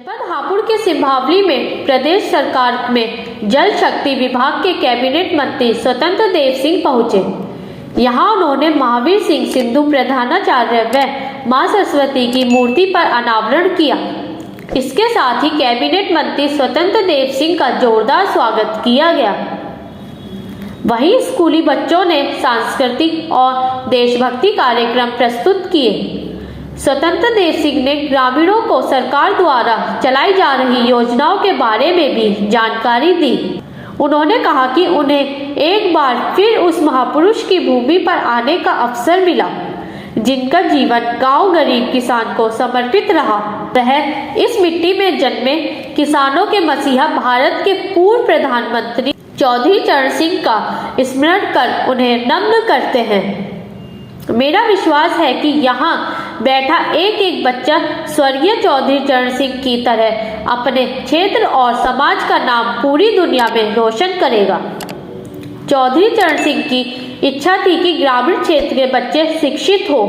जनपद हापुड़ के सिंभावली में प्रदेश सरकार में जल शक्ति विभाग के कैबिनेट मंत्री स्वतंत्र देव सिंह पहुंचे। यहां उन्होंने महावीर सिंह सिंधु प्रधानाचार्य व मां सरस्वती की मूर्ति पर अनावरण किया। इसके साथ ही कैबिनेट मंत्री स्वतंत्र देव सिंह का जोरदार स्वागत किया गया। वहीं स्कूली बच्चों ने सांस्कृतिक और देशभक्ति कार्यक्रम प्रस्तुत किए। स्वतंत्र देव सिंह ने ग्रामीणों को सरकार द्वारा चलाई जा रही योजनाओं के बारे में भी जानकारी दी। उन्होंने कहा कि उन्हें एक बार फिर उस महापुरुष की भूमि पर आने का अवसर मिला जिनका जीवन गांव गरीब किसान को समर्पित रहा। वह इस मिट्टी में जन्मे किसानों के मसीहा भारत के पूर्व प्रधानमंत्री चौधरी चरण सिंह का स्मरण कर उन्हें नम्न करते हैं। मेरा विश्वास है कि यहाँ बैठा एक एक बच्चा स्वर्गीय चौधरी चरण सिंह की तरह अपने क्षेत्र और समाज का नाम पूरी दुनिया में रोशन करेगा। चौधरी चरण सिंह की इच्छा थी कि ग्रामीण क्षेत्र के बच्चे शिक्षित हो।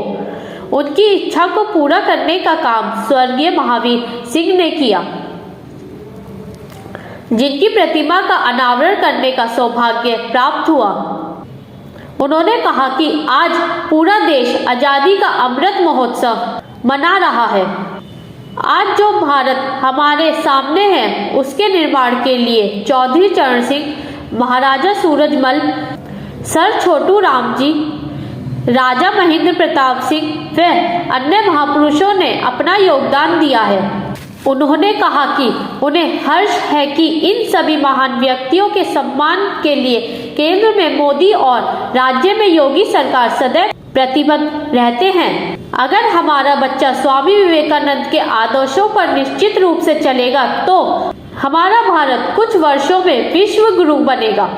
उनकी इच्छा को पूरा करने का काम स्वर्गीय महावीर सिंह ने किया, जिनकी प्रतिमा का अनावरण करने का सौभाग्य प्राप्त हुआ। उन्होंने कहा कि आज पूरा देश आजादी का अमृत महोत्सव मना रहा है। आज जो भारत हमारे सामने है उसके निर्माण के लिए चौधरी चरण सिंह, महाराजा सूरजमल, सर छोटू राम जी, राजा महेंद्र प्रताप सिंह व अन्य महापुरुषों ने अपना योगदान दिया है। उन्होंने कहा कि उन्हें हर्ष है कि इन सभी महान व्यक्तियों के सम्मान के लिए केंद्र में मोदी और राज्य में योगी सरकार सदैव प्रतिबद्ध रहते हैं। अगर हमारा बच्चा स्वामी विवेकानंद के आदर्शों पर निश्चित रूप से चलेगा तो हमारा भारत कुछ वर्षों में विश्व गुरु बनेगा।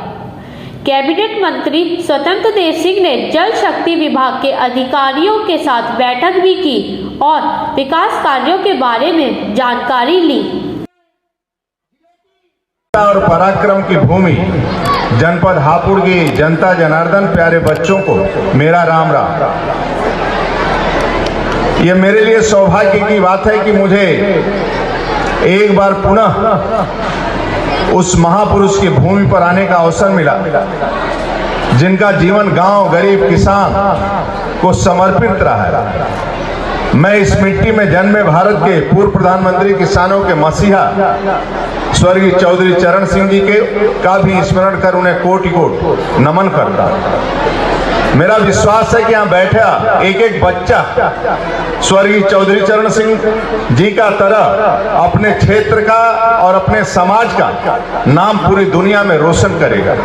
कैबिनेट मंत्री स्वतंत्र देव सिंह ने जल शक्ति विभाग के अधिकारियों के साथ बैठक भी की और विकास कार्यों के बारे में जानकारी ली। और पराक्रम की भूमि जनपद हापुड़ की जनता जनार्दन प्यारे बच्चों को मेरा राम राम। ये मेरे लिए सौभाग्य की बात है कि मुझे एक बार पुनः उस महापुरुष की भूमि पर आने का अवसर मिला जिनका जीवन गांव गरीब किसान को समर्पित रहा है। मैं इस मिट्टी में जन्मे भारत के पूर्व प्रधानमंत्री किसानों के मसीहा स्वर्गीय चौधरी चरण सिंह जी के का भी स्मरण कर उन्हें कोटि कोटि नमन करता। मेरा विश्वास है कि यहाँ बैठा एक एक बच्चा स्वर्गीय चौधरी चरण सिंह जी का तरह अपने क्षेत्र का और अपने समाज का नाम पूरी दुनिया में रोशन करेगा।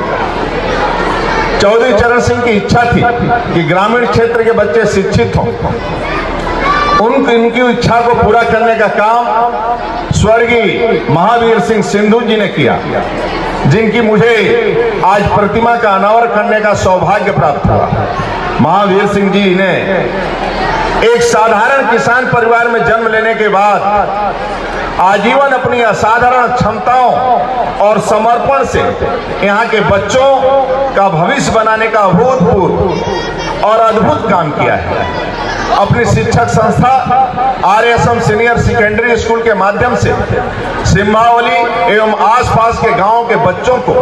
चौधरी चरण सिंह की इच्छा थी कि ग्रामीण क्षेत्र के बच्चे शिक्षित हों। उनकी इच्छा को पूरा करने का काम स्वर्गीय महावीर सिंह सिंधु जी ने किया, जिनकी मुझे आज प्रतिमा का अनावरण करने का सौभाग्य प्राप्त हुआ। महावीर सिंह जी ने एक साधारण किसान परिवार में जन्म लेने के बाद आजीवन अपनी असाधारण क्षमताओं और समर्पण से यहाँ के बच्चों का भविष्य बनाने का अभूतपूर्व और अद्भुत काम किया है। अपनी शिक्षक संस्था आरएसएम सीनियर सेकेंडरी स्कूल के माध्यम से सिंभावली एवं आसपास के गांवों के बच्चों को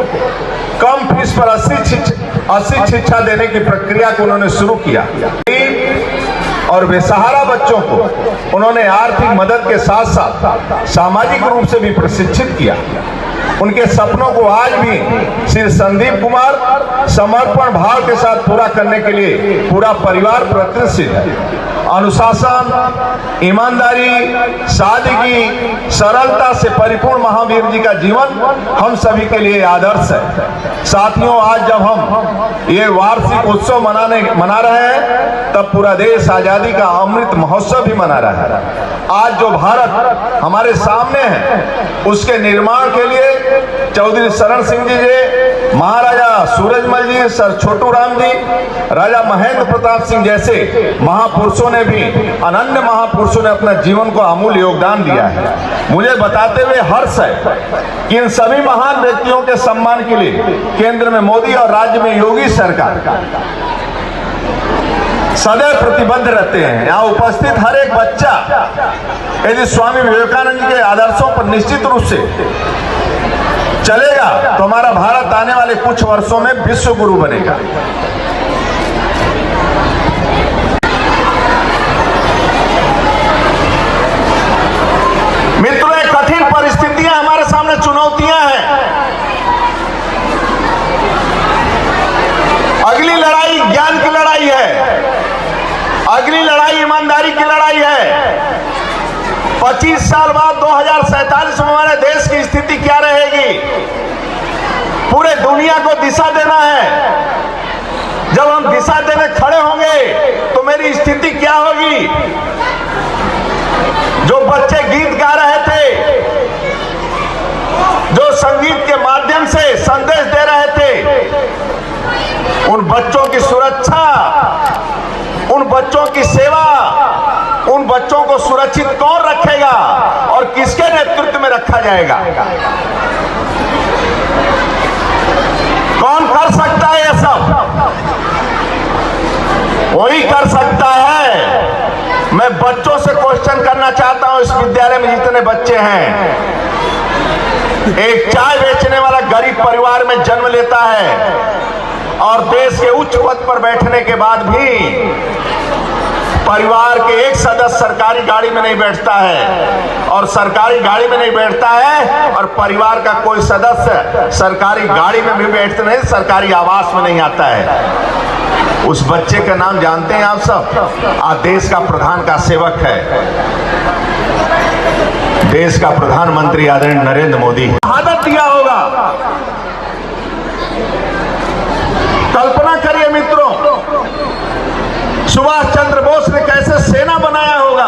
कम फीस पर अच्छी शिक्षा देने की प्रक्रिया को उन्होंने शुरू किया और बेसहारा बच्चों को उन्होंने आर्थिक मदद के साथ साथ सामाजिक रूप से भी प्रशिक्षित किया। उनके सपनों को आज भी श्री संदीप कुमार समर्पण भाव के साथ पूरा करने के लिए पूरा परिवार प्रतिष्ठित है। अनुशासन, ईमानदारी, सादगी, सरलता से परिपूर्ण महावीर जी का जीवन हम सभी के लिए आदर्श है। साथियों, आज जब हम ये वार्षिक उत्सव मना रहे हैं तब पूरा देश आजादी का अमृत महोत्सव भी मना रहा है। आज जो भारत हमारे सामने है उसके निर्माण के लिए चौधरी चरण सिंह जी, महाराजा सूरजमल जी, सर छोटू राम जी, राजा महेंद्र प्रताप सिंह जैसे महापुरुषों ने भी, अनन्य महापुरुषों ने अपना जीवन को अमूल्य योगदान दिया है। मुझे बताते हुए हर्ष है कि इन सभी महान व्यक्तियों के सम्मान के लिए केंद्र में मोदी और राज्य में योगी सरकार सदैव प्रतिबद्ध रहते हैं। यहाँ उपस्थित हर एक बच्चा यदि स्वामी विवेकानंद के आदर्शों पर निश्चित रूप से चलेगा तो हमारा भारत आने वाले कुछ वर्षों में विश्व गुरु बनेगा। मित्रों, एक कठिन परिस्थितियां हमारे सामने चुनौतियां हैं। अगली लड़ाई ज्ञान की लड़ाई है, अगली लड़ाई ईमानदारी की लड़ाई है। 25 साल बाद 2047 में हमारे देश की स्थिति क्या रहेगी, पूरे दुनिया को दिशा देना है। जब हम दिशा देने खड़े होंगे तो मेरी स्थिति क्या होगी। जो बच्चे गीत गा रहे थे, जो संगीत के माध्यम से संदेश दे रहे थे, उन बच्चों की सुरक्षा, उन बच्चों की सेवा, उन बच्चों को सुरक्षित कौन रखेगा और किसके नेतृत्व में रखा जाएगा। कौन कर सकता है यह सब? वही कर सकता है। मैं बच्चों से क्वेश्चन करना चाहता हूं, इस विद्यालय में जितने बच्चे हैं, एक चाय बेचने वाला गरीब परिवार में जन्म लेता है और देश के उच्च पद पर बैठने के बाद भी परिवार के एक सदस्य सरकारी गाड़ी में नहीं बैठता है, और सरकारी गाड़ी में नहीं बैठता है और परिवार का कोई सदस्य सरकारी गाड़ी में भी बैठते नहीं, सरकारी आवास में नहीं आता है। उस बच्चे का नाम जानते हैं आप सब? आज देश का प्रधान का सेवक है, देश का प्रधानमंत्री आदरणीय नरेंद्र मोदी। शहादत दिया होगा। कल्पना करिए मित्रों, सुभाष चंद्र बोस ने कैसे सेना बनाया होगा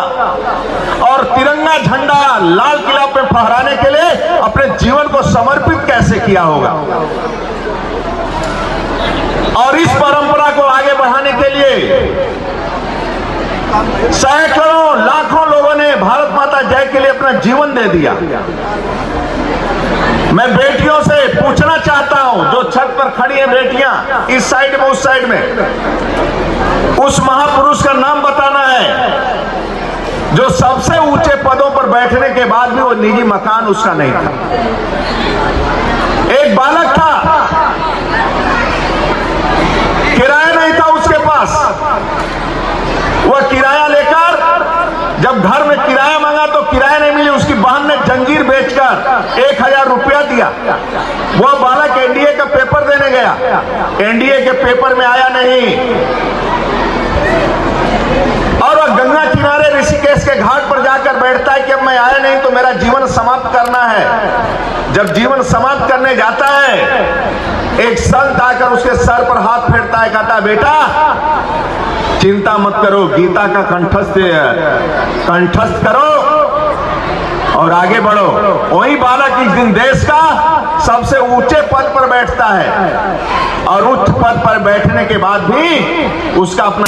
और तिरंगा झंडा लाल किला पे फहराने के लिए अपने जीवन को समर्पित कैसे किया होगा। और इस परंपरा को आगे बढ़ाने के लिए सैकड़ों लाखों लोगों ने भारत माता जय के लिए अपना जीवन दे दिया। मैं बेटियों से पूछना चाहता हूं, जो छत पर खड़ी हैं बेटियां, इस साइड में उस साइड में, उस महापुरुष का नाम बताना है जो सबसे ऊंचे पदों पर बैठने के बाद भी वो निजी मकान उसका नहीं था। एक बालक था, किराया नहीं था उसके पास, वह किराया लेकर जब घर में किराया मांगा तो किराया नहीं मिली, उसकी बहन ने जंजीर बेचकर 1000 रुपया दिया। वह बालक एनडीए का पेपर देने गया, एनडीए के पेपर में आया नहीं और वह गंगा किनारे ऋषिकेश के घाट पर जाकर बैठता है कि अब मैं आया नहीं तो मेरा जीवन समाप्त करना है। जब जीवन समाप्त करने जाता है, एक संत आकर उसके सर पर हाथ फेरता है, कहता है बेटा चिंता मत करो, गीता का कंठस्थ करो और आगे बढ़ो। वही बालक इस दिन देश का सबसे ऊंचे पद पर बैठता है और उच्च पद पर बैठने के बाद भी उसका अपना